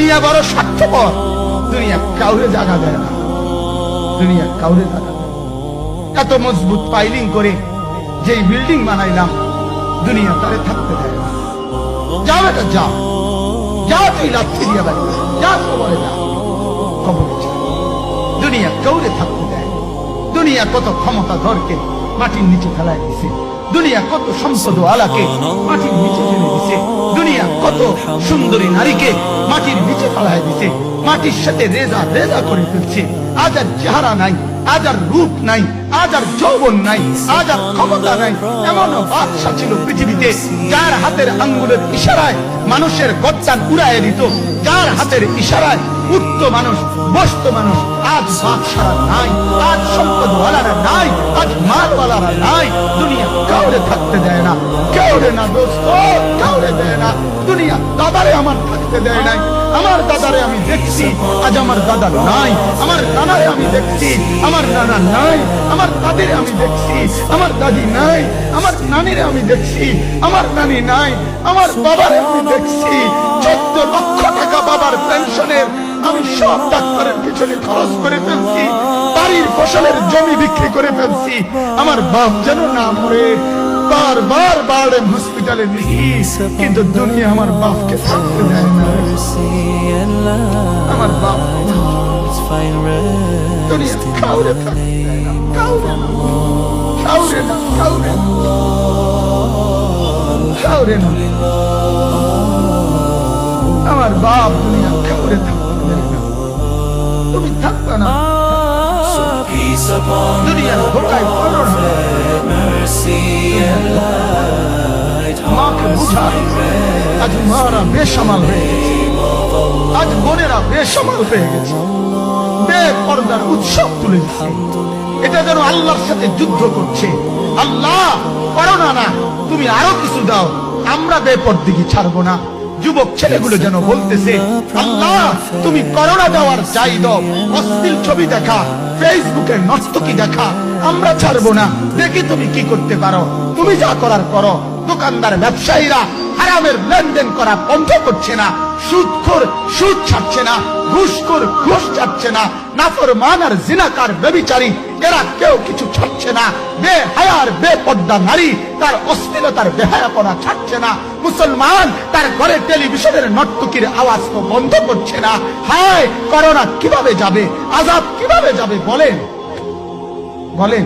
দুনিয়া বড় স্বার্থপর, দুনিয়া কাউরে জায়গা দেয় না, দুনিয়া কাউরে জায়গা দেয়। এত মজবুত পাইলিং করে যেই বিল্ডিং বানাইলাম, দুনিয়া তারে থাকতে দেয় না। যাও এটা যাও, যা তুই লাথি দিয়া বাড়ি যা, কবরে যা, কবরে যা। দুনিয়া কাউরে থাকতে দেয়। দুনিয়া কত ক্ষমতাধরকে মাটির নিচে ফেলায় দিছে, দুনিয়া কত সম্পদ আলাকে মাটির নিচে ফেলে দিছে, দুনিয়া কত সুন্দরী নারীকে মাটির নিচে ফেলায় দিছে, মাটির সাথে রেজা রেজা করে ফেলছে। আজ আর চেহারা নাই, আজ আর রূপ নাই, আজ আর যৌবন নাই, আজ আর ক্ষমতা নাই। এমন বাদশা ছিল পৃথিবীতে যার হাতের আঙ্গুলের ইশারায় মানুষের গর্দান উড়াইয়া দিত, যার হাতের ইশারায় উঠত মানুষ, বসত মানুষ। আজ বাদশারা নাই, আজ সম্পদওয়ালারা নাই, আজ মালওয়ালারা নাই। দুনিয়া কাউরে থাকতে দেয় না, কাউরে না দোস্ত, কাউরে দেয় না। দুনিয়া দাদারে আমার থাকতে দেয় নাই। আমার দাদারে আমি দেখছি, আজ আমার দাদা নাই। আমার নানারে আমি দেখছি, আমার নানা নাই। আমার দাদিরে আমি দেখছি, আমার দাদি নাই। আমার নানিরে আমি দেখছি, আমার নানি নাই। আমার বাবারে আমি দেখছি, 14 লক্ষ টাকা বাবার পেনশনের আমি সব ডাক্তারের পিছনে খরচ করে ফেলছি, বাড়ির ফসলের জমি বিক্রি করে ফেলছি। আমার বাপ যেন না মরে বারবার বারবার হসপিটালে নিয়েছি, কিন্তু দুনিয়া আমার বাপকে থাকতে দেয় না। আমার বাপ দুনিয়া কাউরে থাকতে দেয় না, কাউরে না, কাউরে না, কাউরে না, কাউরে না। আমার বাপ দুনিয়া কাউরে থাকতে দেয় না। তুমি থাকবে না, দুনিয়ার ধোকায় পড়ো না। মাকে বুঝায়, আজ মারা বেসামাল হয়ে গেছে, আজ বোনেরা বেসামাল হয়ে গেছে, বেপরদার উৎসব তুলে দিচ্ছে। এটা যেন আল্লাহর সাথে যুদ্ধ করছে। আল্লাহ করো না, না তুমি আরো কিছু দাও, আমরা বেপরদিগি ছাড়বো না। যুবক ছেলেগুলো যেন বলতেছে, আল্লাহ তুমি করোনা দেওয়ার চাই দাও, অশ্লীল ছবি দেখা, ফেসবুকে নর্তকী দেখা আমরা ছাড়বো না। দেখি তুমি কি করতে পারো, তুমি যা করার করো। দোকানদার ব্যবসায়ীরা হারামের লেনদেন করা বন্ধ করছে না, সুদখোর সুদ ছাড়ছে না, ঘুষখোর ঘুষ ছাড়ছে না, নাফরমান আর জিনাকার ব্যভিচারী এরা কেউ কিছু ছাড়ছে না। বেহায়ার বেপর্দা নারী তার অশ্লীলতার বেহায়াপনা ছাড়ছে না। মুসলমান তার ঘরে টেলিভিশনের নর্তকীর আওয়াজ তো বন্ধ করছে না। হায় করোনা কিভাবে যাবে, আযাব কিভাবে যাবে বলেন, বলেন।